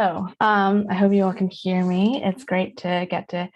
Hello, I hope you all can hear me. It's great to get to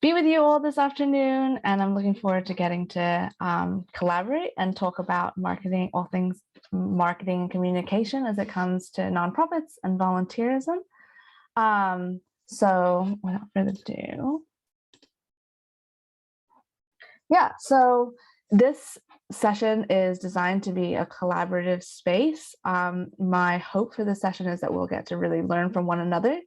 be with you all this afternoon, and I'm looking forward to getting to collaborate and talk about marketing, all things marketing and communication as it comes to nonprofits and volunteerism. So without further ado, so this session is designed to be a collaborative space. My hope for this session is that we'll get to really learn from one another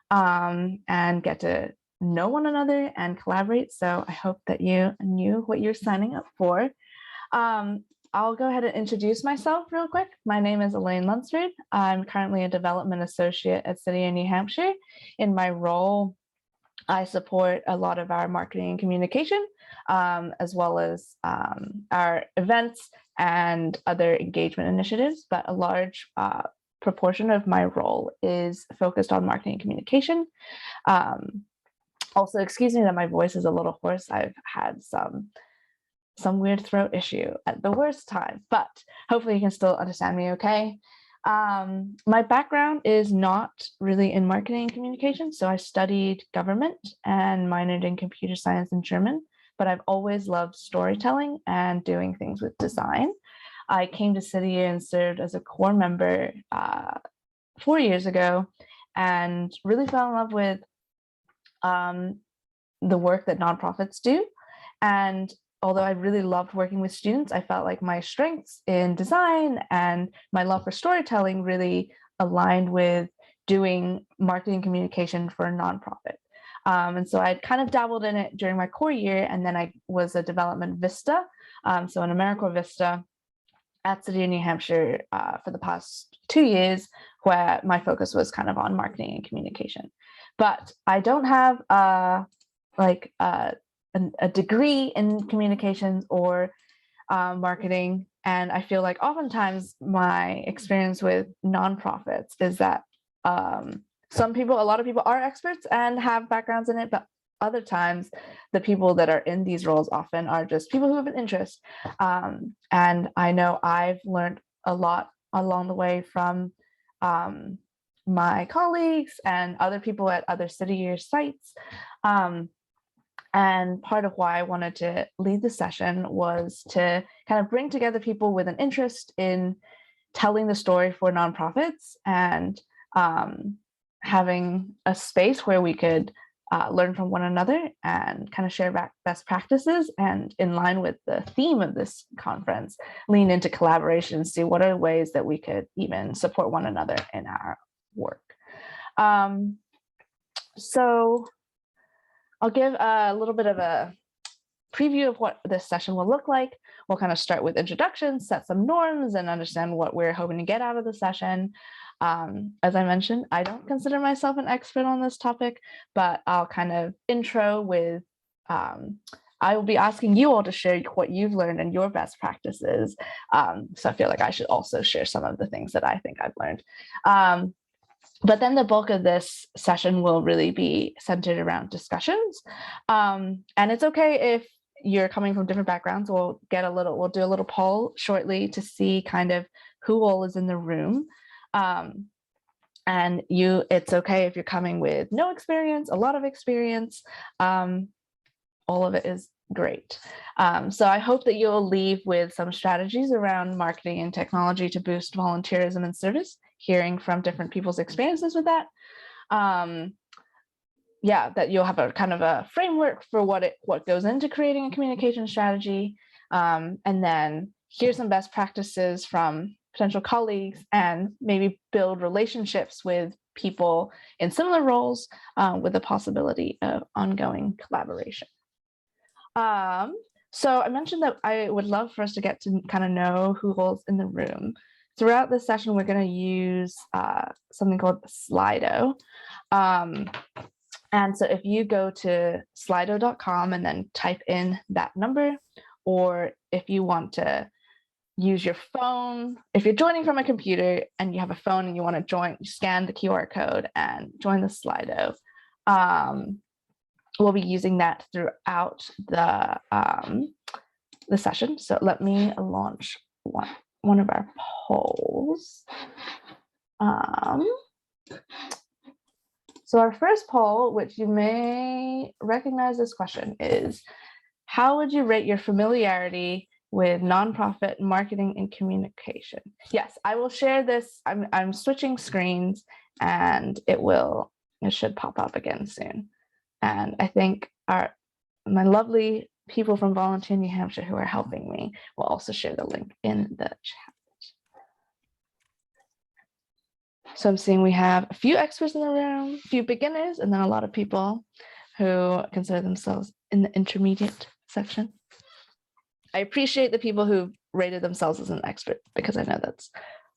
and get to know one another and collaborate. So I hope that you knew what you're signing up for. I'll go ahead and introduce myself real quick. My name is Elaine Lunsford. I'm currently a development associate at City of New Hampshire. In my role, I support a lot of our marketing and communication, as well as our events and other engagement initiatives, but a large proportion of my role is focused on marketing and communication. Also, excuse me that my voice is a little hoarse. I've had some weird throat issue at the worst time, but hopefully you can still understand me okay. My background is not really in marketing and communication, so I studied government and minored in computer science and German, but I've always loved storytelling and doing things with design. I came to City and served as a core member 4 years ago and really fell in love with the work that nonprofits do. And although I really loved working with students, I felt like my strengths in design and my love for storytelling really aligned with doing marketing communication for a nonprofit. And so I'd kind of dabbled in it during my core year, and then I was a development Vista, so an AmeriCorps Vista at City of New Hampshire for the past 2 years, where my focus was kind of on marketing and communication. But I don't have a degree in communications or marketing. And I feel like oftentimes my experience with nonprofits is that a lot of people are experts and have backgrounds in it, but other times the people that are in these roles often are just people who have an interest. And I know I've learned a lot along the way from my colleagues and other people at other city year sites. And part of why I wanted to lead the session was to kind of bring together people with an interest in telling the story for nonprofits and having a space where we could learn from one another and kind of share best practices, and in line with the theme of this conference, lean into collaboration, see what are ways that we could even support one another in our work. So I'll give a little bit of a preview of what this session will look like. We'll kind of start with introductions, set some norms, and understand what we're hoping to get out of the session. As I mentioned, I don't consider myself an expert on this topic, but I'll kind of intro with, I will be asking you all to share what you've learned and your best practices. So I feel like I should also share some of the things that I think I've learned. But then the bulk of this session will really be centered around discussions. And it's okay if you're coming from different backgrounds. We'll do a little poll shortly to see kind of who all is in the room. And it's okay if you're coming with no experience, a lot of experience. All of it is great. So I hope that you'll leave with some strategies around marketing and technology to boost volunteerism and service, hearing from different people's experiences with that. That you'll have a kind of a framework for what goes into creating a communication strategy, and then hear some best practices from potential colleagues, and maybe build relationships with people in similar roles with the possibility of ongoing collaboration. So I mentioned that I would love for us to get to kind of know who all's in the room. Throughout this session, we're going to use something called Slido. And so if you go to slido.com and then type in that number, or if you want to use your phone, if you're joining from a computer and you have a phone and you want to join, scan the QR code and join the Slido. We'll be using that throughout the session. So let me launch one of our polls. So our first poll, which you may recognize this question, is how would you rate your familiarity with nonprofit marketing and communication? Yes, I will share this. I'm switching screens and it should pop up again soon. And I think my lovely people from Volunteer New Hampshire who are helping me will also share the link in the chat. So I'm seeing we have a few experts in the room, a few beginners, and then a lot of people who consider themselves in the intermediate section. I appreciate the people who rated themselves as an expert because I know that's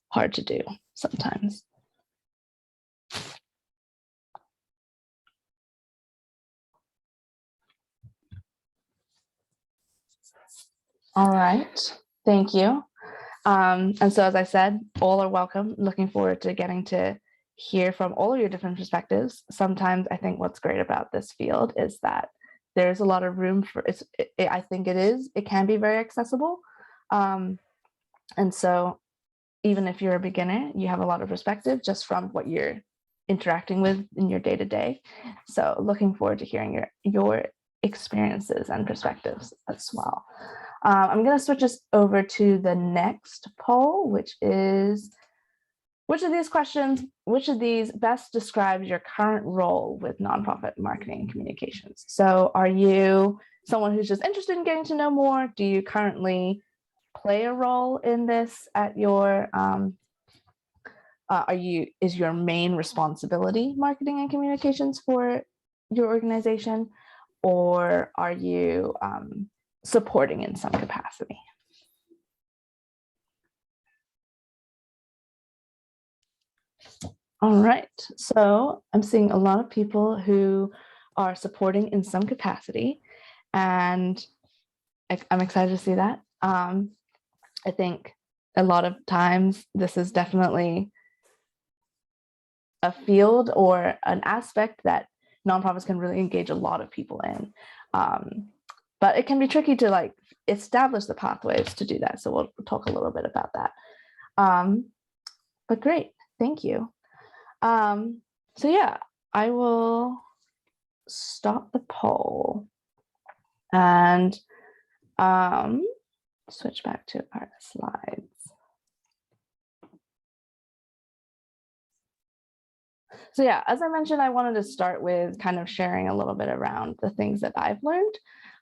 hard to do sometimes. All right, thank you. And so, as I said, all are welcome. Looking forward to getting to hear from all of your different perspectives. Sometimes I think what's great about this field is that there's a lot of room for I think it can be very accessible. And so even if you're a beginner, you have a lot of perspective just from what you're interacting with in your day-to-day. So looking forward to hearing your experiences and perspectives as well. I'm going to switch us over to the next poll, which is, which of these best describes your current role with nonprofit marketing and communications? So are you someone who's just interested in getting to know more? Do you currently play a role in this at your, is your main responsibility marketing and communications for your organization? Or are you supporting in some capacity? All right, so I'm seeing a lot of people who are supporting in some capacity, and I'm excited to see that. I think a lot of times this is definitely a field or an aspect that nonprofits can really engage a lot of people in. But it can be tricky to establish the pathways to do that. So we'll talk a little bit about that. But great, thank you. So yeah, I will stop the poll and switch back to our slides. So yeah, as I mentioned, I wanted to start with kind of sharing a little bit around the things that I've learned.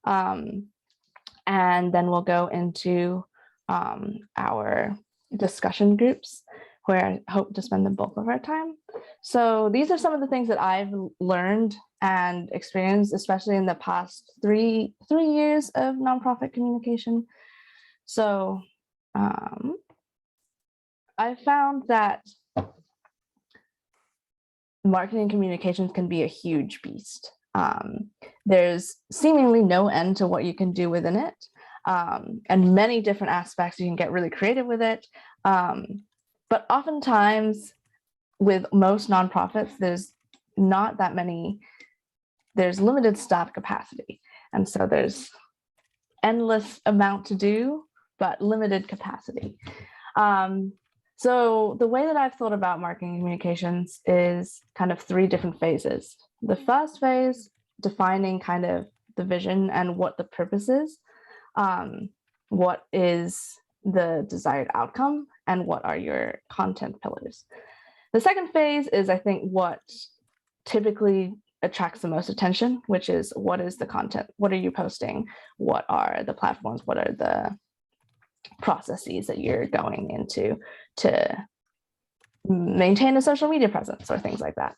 And then we'll go into our discussion groups where I hope to spend the bulk of our time. So these are some of the things that I've learned and experienced, especially in the past three years of nonprofit communication. So I found that marketing communications can be a huge beast. There's seemingly no end to what you can do within it, and many different aspects. You can get really creative with it. But oftentimes with most nonprofits, there's not that many, there's limited staff capacity. And so there's endless amount to do, but limited capacity. So the way that I've thought about marketing communications is kind of three different phases. The first phase, defining kind of the vision and what the purpose is, what is the desired outcome, and what are your content pillars. The second phase is, I think, what typically attracts the most attention, which is what is the content? What are you posting? What are the platforms? What are the processes that you're going into to maintain a social media presence or things like that?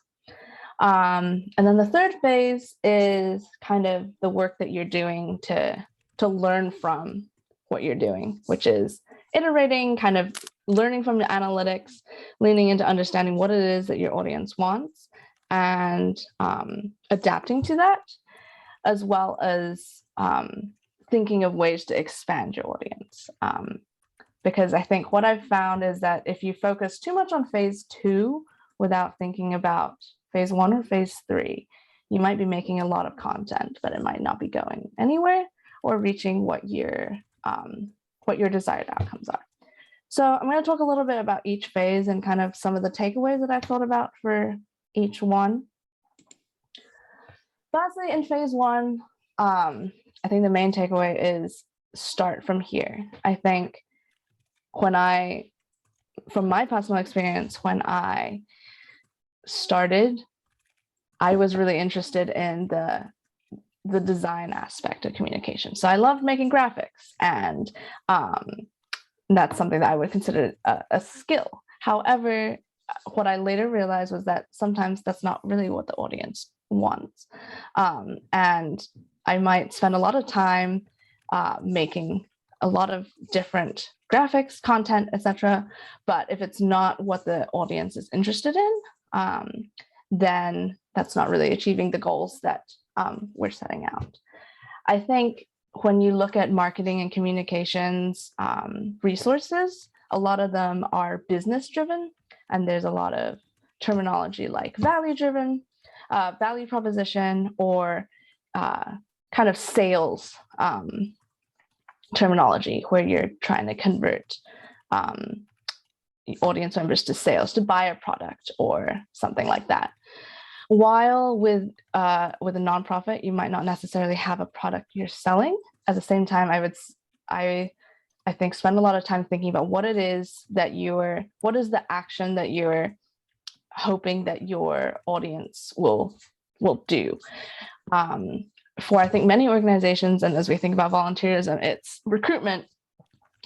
And then the third phase is kind of the work that you're doing to learn from what you're doing, which is iterating, kind of learning from the analytics, leaning into understanding what it is that your audience wants, and adapting to that, as well as thinking of ways to expand your audience. Because I think what I've found is that if you focus too much on phase 2 without thinking about phase 1 or phase 3, you might be making a lot of content, but it might not be going anywhere or reaching what your desired outcomes are. So I'm going to talk a little bit about each phase and kind of some of the takeaways that I've thought about for each one. lastly, in phase one, I think the main takeaway is start from here. I think from my personal experience, when I started, I was really interested in the design aspect of communication. So I loved making graphics, and that's something that I would consider a skill. However, what I later realized was that sometimes that's not really what the audience wants. And I might spend a lot of time making a lot of different graphics, content, etc. But if it's not what the audience is interested in, then that's not really achieving the goals that we're setting out. I think when you look at marketing and communications resources, a lot of them are business driven, and there's a lot of terminology like value driven, value proposition, or kind of sales terminology, where you're trying to convert audience members to sales, to buy a product or something like that. While with a nonprofit, you might not necessarily have a product you're selling. At the same time, I think spend a lot of time thinking about what is the action that you're hoping that your audience will do. For I think many organizations, and as we think about volunteerism, it's recruitment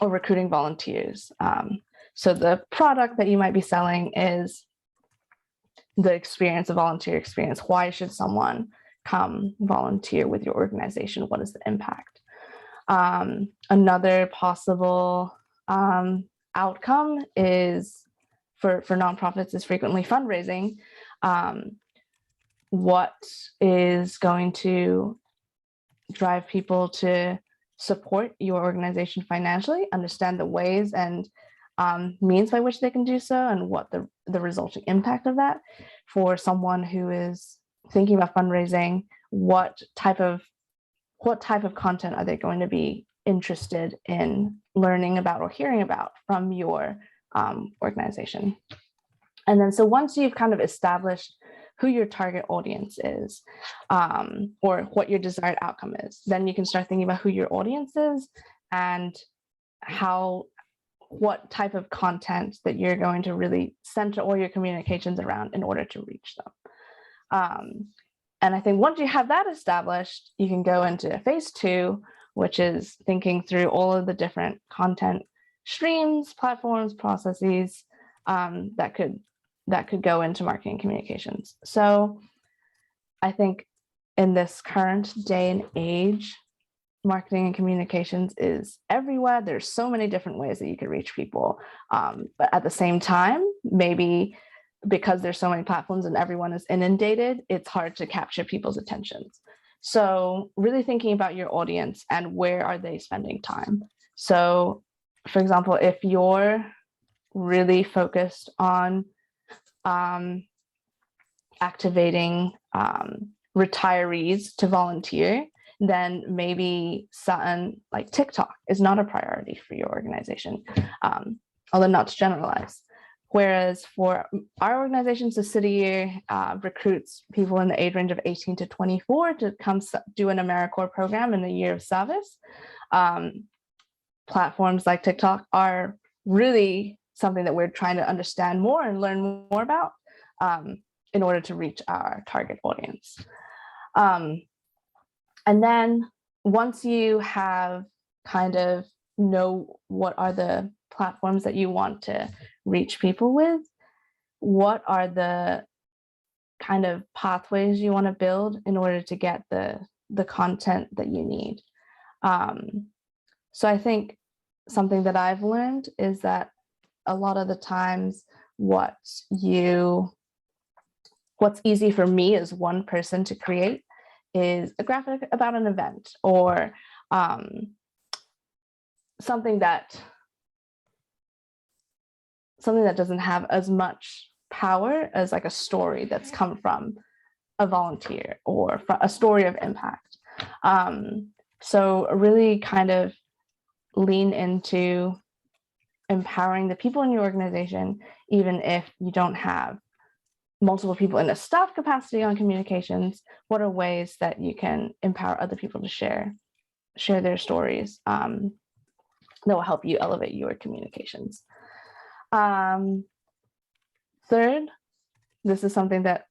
or recruiting volunteers. So the product that you might be selling is the experience, a volunteer experience. Why should someone come volunteer with your organization? What is the impact? Another possible outcome is for nonprofits is frequently fundraising. What is going to drive people to support your organization financially, understand the ways and means by which they can do so, and what the resulting impact of that. For someone who is thinking about fundraising, what type of content are they going to be interested in learning about or hearing about from your organization? And then, so once you've kind of established who your target audience is, or what your desired outcome is, then you can start thinking about who your audience is and what type of content that you're going to really center all your communications around in order to reach them. And I think once you have that established, you can go into phase two, which is thinking through all of the different content streams, platforms, processes that could go into marketing communications. So I think in this current day and age, marketing and communications is everywhere. There's so many different ways that you can reach people. But at the same time, maybe because there's so many platforms and everyone is inundated, it's hard to capture people's attentions. So really thinking about your audience and where are they spending time. So for example, if you're really focused on activating retirees to volunteer, then maybe something like TikTok is not a priority for your organization, although not to generalize. Whereas for our organization, so City Year recruits people in the age range of 18 to 24 to come do an AmeriCorps program in the year of service. Platforms like TikTok are really something that we're trying to understand more and learn more about in order to reach our target audience. And then once you have kind of know what are the platforms that you want to reach people with, what are the kind of pathways you want to build in order to get the content that you need. So I think something that I've learned is that a lot of the times what's easy for me as one person to create is a graphic about an event, or something that doesn't have as much power as like a story that's come from a volunteer or a story of impact. So really kind of lean into empowering the people in your organization, even if you don't have multiple people in a staff capacity on communications, what are ways that you can empower other people to share their stories that will help you elevate your communications. Third, this is something that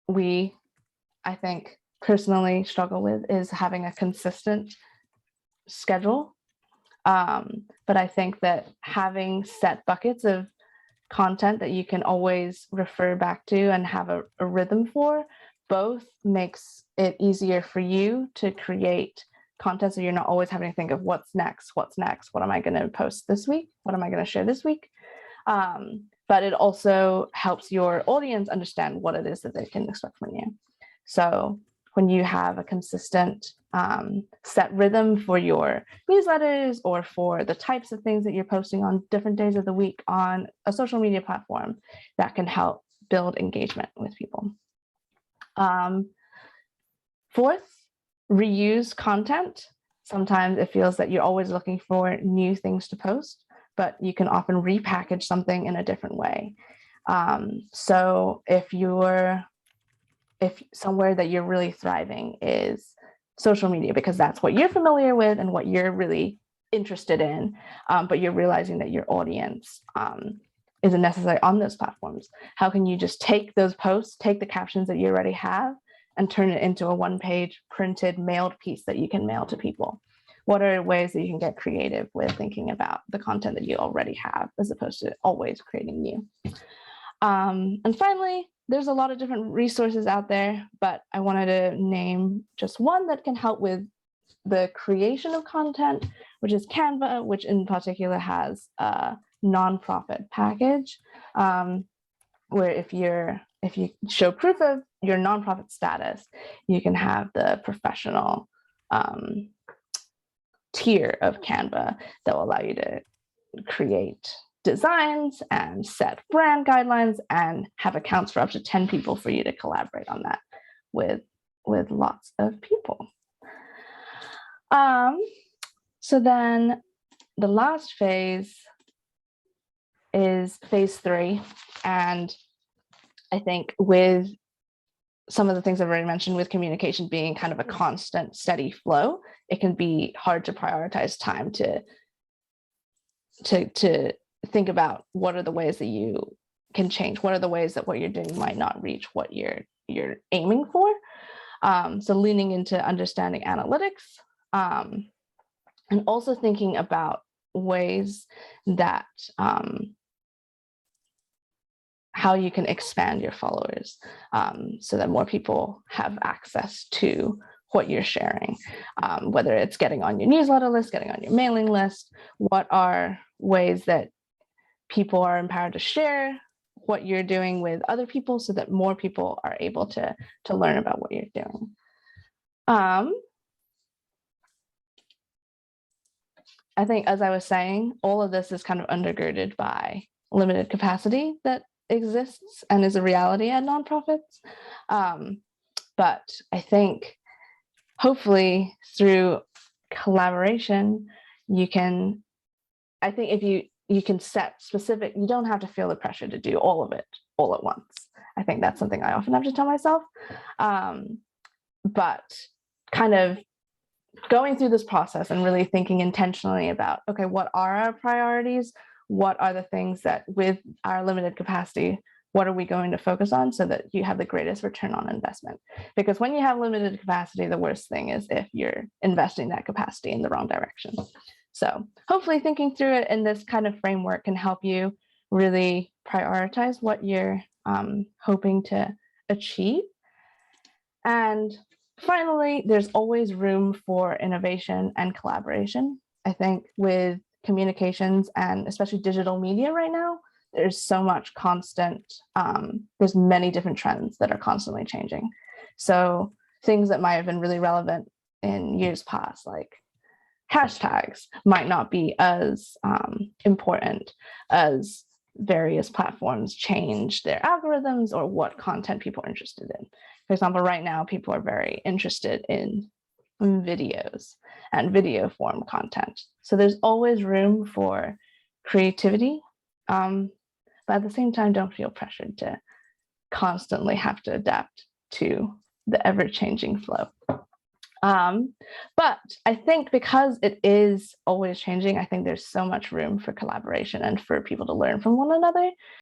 I think, personally struggle with, is having a consistent schedule. But I think that having set buckets of content that you can always refer back to and have a rhythm for, both makes it easier for you to create content, so you're not always having to think of what's next, what am I going to post this week, what am I going to share this week. But it also helps your audience understand what it is that they can expect from you. So when you have a consistent set rhythm for your newsletters or for the types of things that you're posting on different days of the week on a social media platform, that can help build engagement with people. Fourth, reuse content. Sometimes it feels that you're always looking for new things to post, but you can often repackage something in a different way. So if somewhere that you're really thriving is social media, because that's what you're familiar with and what you're really interested in, but you're realizing that your audience isn't necessarily on those platforms, how can you just take those posts, take the captions that you already have, and turn it into a one-page printed mailed piece that you can mail to people? What are ways that you can get creative with thinking about the content that you already have, as opposed to always creating new? And finally, there's a lot of different resources out there, but I wanted to name just one that can help with the creation of content, which is Canva, which in particular has a nonprofit package, where if you show proof of your nonprofit status, you can have the professional tier of Canva that will allow you to create designs and set brand guidelines and have accounts for up to 10 people for you to collaborate on that with lots of people. So then the last phase is phase 3. And I think with some of the things I've already mentioned, with communication being kind of a constant, steady flow, it can be hard to prioritize time to think about what are the ways that you can change, what are the ways that what you're doing might not reach what you're aiming for. So leaning into understanding analytics, and also thinking about ways that how you can expand your followers, so that more people have access to what you're sharing, whether it's getting on your newsletter list, getting on your mailing list. What are ways that people are empowered to share what you're doing with other people, so that more people are able to learn about what you're doing? I think, as I was saying, all of this is kind of undergirded by limited capacity that exists and is a reality at nonprofits. But I think hopefully through collaboration, I think if you can set specific, you don't have to feel the pressure to do all of it all at once. I think that's something I often have to tell myself. But kind of going through this process and really thinking intentionally about, okay, what are our priorities? What are the things that with our limited capacity, what are we going to focus on so that you have the greatest return on investment? Because when you have limited capacity, the worst thing is if you're investing that capacity in the wrong direction. So hopefully thinking through it in this kind of framework can help you really prioritize what you're hoping to achieve. And finally, there's always room for innovation and collaboration. I think with communications and especially digital media right now, there's so much constant, there's many different trends that are constantly changing. So things that might have been really relevant in years past, like hashtags, might not be as important as various platforms change their algorithms or what content people are interested in. For example, right now, people are very interested in videos and video form content. So there's always room for creativity, but at the same time, don't feel pressured to constantly have to adapt to the ever-changing flow. But I think because it is always changing, I think there's so much room for collaboration and for people to learn from one another.